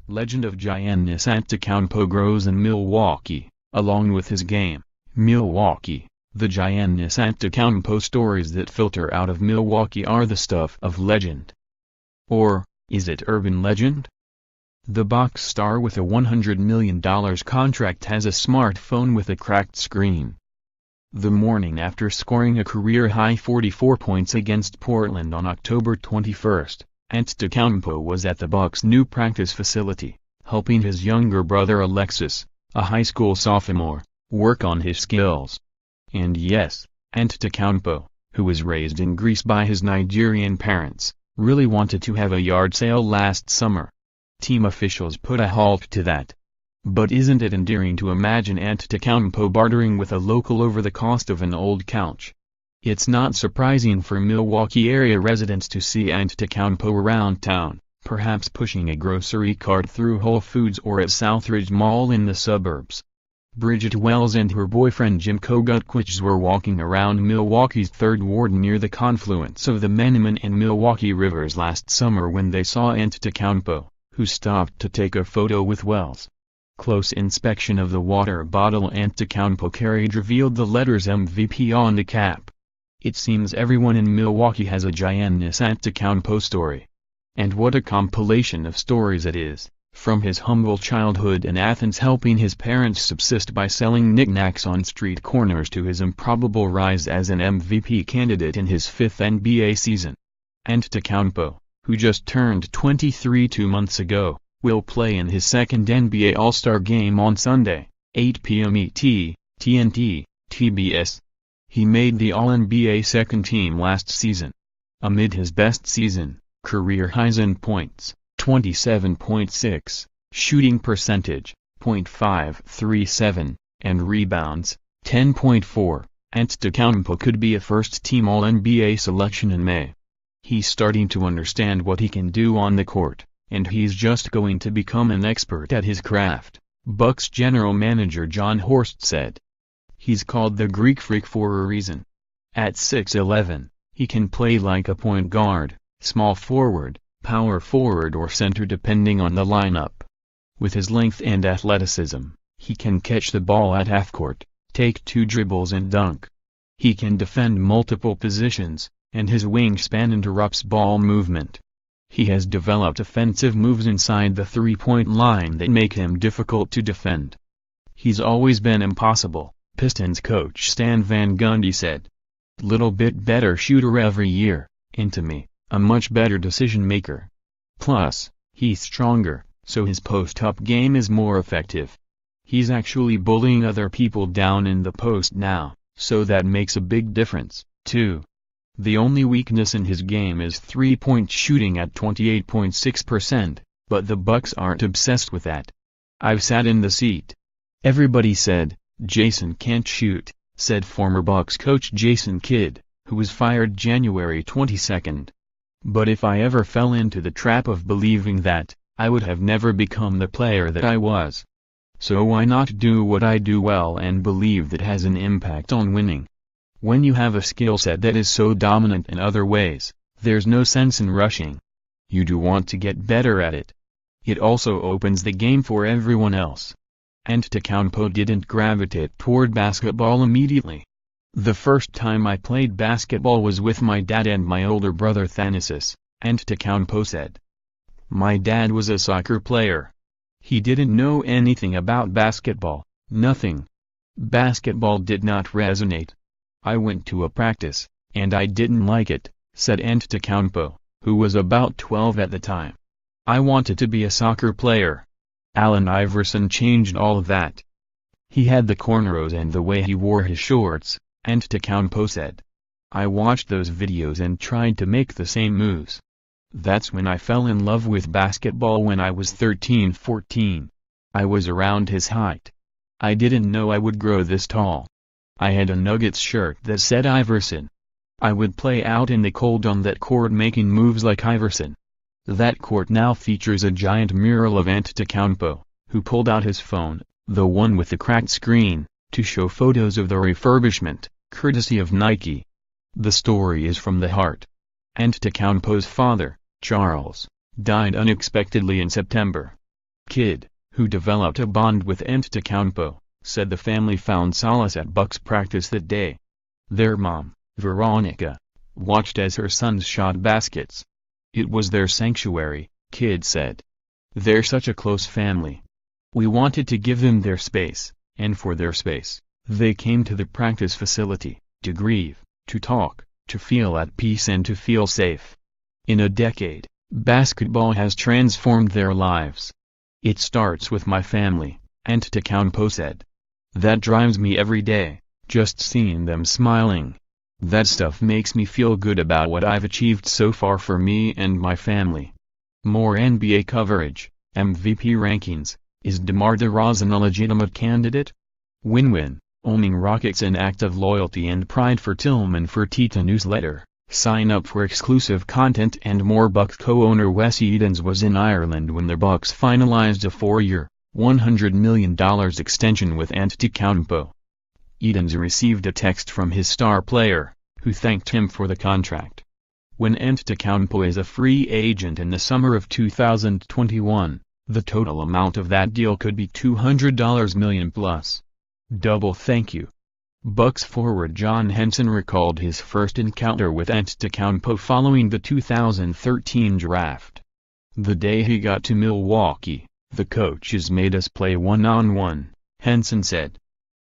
Legend of Giannis Antetokounmpo grows in Milwaukee, along with his game. Milwaukee, the Giannis Antetokounmpo stories that filter out of Milwaukee are the stuff of legend. Or, is it urban legend? The Bucks star with a $100 million contract has a smartphone with a cracked screen. The morning after scoring a career-high 44 points against Portland on October 21, Antetokounmpo was at the Bucks' new practice facility, helping his younger brother Alexis, a high school sophomore, work on his skills. And yes, Antetokounmpo, who was raised in Greece by his Nigerian parents, really wanted to have a yard sale last summer. Team officials put a halt to that. But isn't it endearing to imagine Antetokounmpo bartering with a local over the cost of an old couch? It's not surprising for Milwaukee area residents to see Antetokounmpo around town, perhaps pushing a grocery cart through Whole Foods or at Southridge Mall in the suburbs. Bridget Wells and her boyfriend Jim Kogutkewicz were walking around Milwaukee's 3rd Ward near the confluence of the Menemen and Milwaukee rivers last summer when they saw Antetokounmpo, who stopped to take a photo with Wells. Close inspection of the water bottle Antetokounmpo carried revealed the letters MVP on the cap. It seems everyone in Milwaukee has a Giannis Antetokounmpo story. And what a compilation of stories it is, from his humble childhood in Athens helping his parents subsist by selling knickknacks on street corners to his improbable rise as an MVP candidate in his 5th NBA season. Antetokounmpo, who just turned 23 2 months ago, will play in his 2nd NBA All-Star game on Sunday, 8 p.m. ET, TNT, TBS. He made the All-NBA second team last season. Amid his best season, career highs in points, 27.6, shooting percentage, .537, and rebounds, 10.4, Antetokounmpo could be a first-team All-NBA selection in May. He's starting to understand what he can do on the court, and he's just going to become an expert at his craft, Bucks general manager John Horst said. He's called the Greek Freak for a reason. At 6'11", he can play like a point guard, small forward, power forward or center depending on the lineup. With his length and athleticism, he can catch the ball at half-court, take 2 dribbles and dunk. He can defend multiple positions, and his wingspan interrupts ball movement. He has developed offensive moves inside the three-point line that make him difficult to defend. He's always been impossible, Pistons coach Stan Van Gundy said. Little bit better shooter every year, and to me, a much better decision-maker. Plus, he's stronger, so his post-up game is more effective. He's actually bullying other people down in the post now, so that makes a big difference, too. The only weakness in his game is three-point shooting at 28.6%, but the Bucks aren't obsessed with that. I've sat in the seat. Everybody said, Jason can't shoot, said former Bucks coach Jason Kidd, who was fired January 22. But if I ever fell into the trap of believing that, I would have never become the player that I was. So why not do what I do well and believe that has an impact on winning? When you have a skill set that is so dominant in other ways, there's no sense in rushing. You do want to get better at it. It also opens the game for everyone else. Antetokounmpo didn't gravitate toward basketball immediately. The first time I played basketball was with my dad and my older brother Thanasis, Antetokounmpo said. My dad was a soccer player. He didn't know anything about basketball, nothing. Basketball did not resonate. I went to a practice, and I didn't like it, said Antetokounmpo, who was about 12 at the time. I wanted to be a soccer player. Allen Iverson changed all of that. He had the cornrows and the way he wore his shorts, Antetokounmpo said. I watched those videos and tried to make the same moves. That's when I fell in love with basketball when I was 13-14. I was around his height. I didn't know I would grow this tall. I had a Nuggets shirt that said Iverson. I would play out in the cold on that court making moves like Iverson. That court now features a giant mural of Antetokounmpo, who pulled out his phone, the one with the cracked screen, to show photos of the refurbishment, courtesy of Nike. The story is from the heart. Antetokounmpo's father, Charles, died unexpectedly in September. kid, who developed a bond with Antetokounmpo, said the family found solace at Bucks practice that day. Their mom, Veronica, watched as her sons shot baskets. It was their sanctuary, Kid said. They're such a close family. We wanted to give them their space, and for their space, they came to the practice facility, to grieve, to talk, to feel at peace and to feel safe. In a decade, basketball has transformed their lives. It starts with my family, Antetokounmpo said. That drives me every day, just seeing them smiling. That stuff makes me feel good about what I've achieved so far for me and my family. More NBA coverage, MVP rankings. Is DeMar DeRozan a legitimate candidate? Win-win, owning Rockets an act of loyalty and pride for Tillman Fertitta newsletter. Sign up for exclusive content and more. Bucks co-owner Wes Edens was in Ireland when the Bucks finalized a 4-year, $100 million extension with Antetokounmpo. Edens received a text from his star player, who thanked him for the contract. When Antetokounmpo is a free agent in the summer of 2021, the total amount of that deal could be $200 million plus. Double thank you. Bucks forward John Henson recalled his first encounter with Antetokounmpo following the 2013 draft. The day he got to Milwaukee, the coaches made us play one-on-one, Henson said.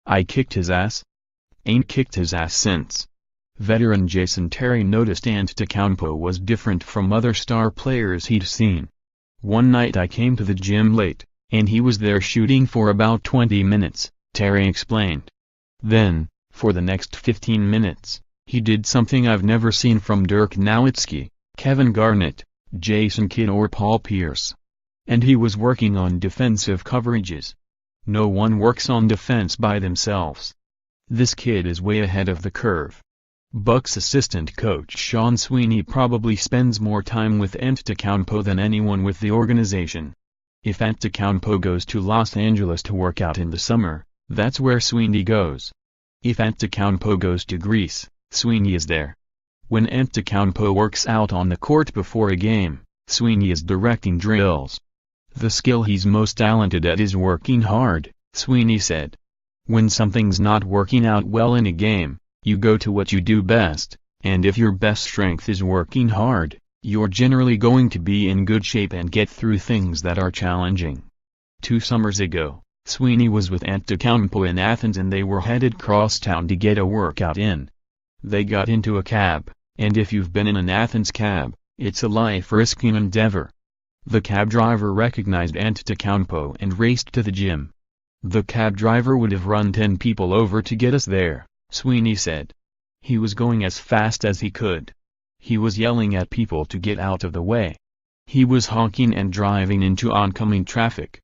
I kicked his ass. Ain't kicked his ass since. Veteran Jason Terry noticed Antetokounmpo was different from other star players he'd seen. One night I came to the gym late, and he was there shooting for about 20 minutes, Terry explained. Then, for the next 15 minutes, he did something I've never seen from Dirk Nowitzki, Kevin Garnett, Jason Kidd or Paul Pierce. And he was working on defensive coverages. No one works on defense by themselves. This kid is way ahead of the curve. Bucks assistant coach Sean Sweeney probably spends more time with Antetokounmpo than anyone with the organization. If Antetokounmpo goes to Los Angeles to work out in the summer, that's where Sweeney goes. If Antetokounmpo goes to Greece, Sweeney is there. When Antetokounmpo works out on the court before a game, Sweeney is directing drills. The skill he's most talented at is working hard, Sweeney said. When something's not working out well in a game, you go to what you do best, and if your best strength is working hard, you're generally going to be in good shape and get through things that are challenging. 2 summers ago, Sweeney was with Antetokounmpo in Athens and they were headed crosstown to get a workout in. They got into a cab, and if you've been in an Athens cab, it's a life-risking endeavor. The cab driver recognized Antetokounmpo and raced to the gym. The cab driver would have run 10 people over to get us there, Sweeney said. He was going as fast as he could. He was yelling at people to get out of the way. He was honking and driving into oncoming traffic.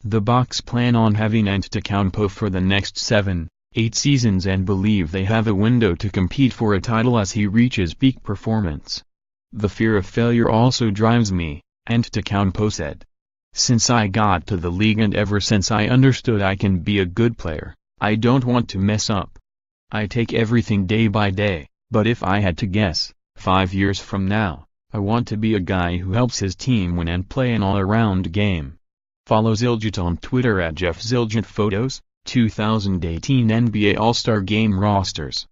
The Bucks plan on having Antetokounmpo for the next 7-8 seasons and believe they have a window to compete for a title as he reaches peak performance. The fear of failure also drives me, Antetokounmpo said. Since I got to the league and ever since I understood I can be a good player, I don't want to mess up. I take everything day by day, but if I had to guess, 5 years from now, I want to be a guy who helps his team win and play an all-around game. Follow Zildjian on Twitter at Jeff Zildjian Photos, 2018 NBA All-Star Game rosters.